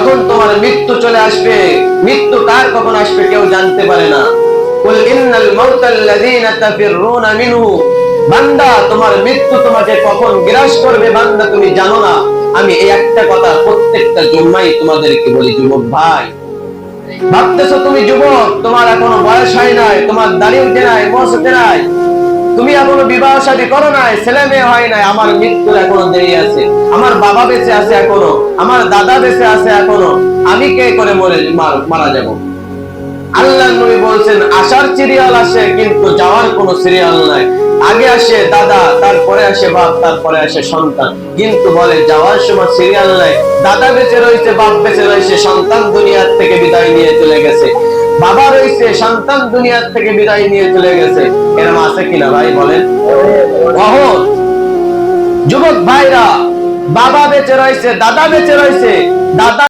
যখন তোমার মৃত্যু চলে আসবে, মৃত্যু কার কখন আসবে কেউ জানতে পারে না। কুল ইন্নাল মাউতাল্লাযীনা তাফিররুনা মিনহু, বান্দা তোমার মৃত্যু তোমাকে কখন গ্রাস করবে বান্দা তুমি জানো না। আমি এই একটা কথা প্রত্যেকটা জুম্মায় তোমাদেরকে বলি, যুবক ভাই, ভাবতেছো তুমি যুবক, তোমার এখনো বয়স হয় নাই, তোমার দাড়ি উঠে নাই, মোচ উঠে নাই, তুমি এখনো বিবাহ শাদী করো নাই, ছেলে মেয়ে হয় নাই, আমার মৃত্যুর এখনো দেরি আছে, আমার বাবা বেঁচে আছে এখনো, আমার দাদা বেঁচে আছে এখনো, আমি কে করে মারা যাব। আল্লাহর নবী বলছেন আসার সিরিয়াল আসে কিন্তু যাওয়ার কোনো সিরিয়াল নাই। আগে আসে দাদা, তারপরে আসে বাপ, তারপরে আসে সন্তান, কিন্তু বলে যাওয়ার সময় সিরিয়াল নাই। দাদা বেঁচে রয়েছে, বাপ বেঁচে রয়েছে, সন্তান দুনিয়ার থেকে বিদায় নিয়ে চলে গেছে, বাবা রয়েছে, সন্তান দুনিয়ার থেকে বিদায় নিয়ে চলে গেছে। এরকম আছে কিনা ভাই বলেন? যুবক ভাইরা, বাবা বেঁচে রয়েছে, দাদা বেঁচে রয়েছে, দাদা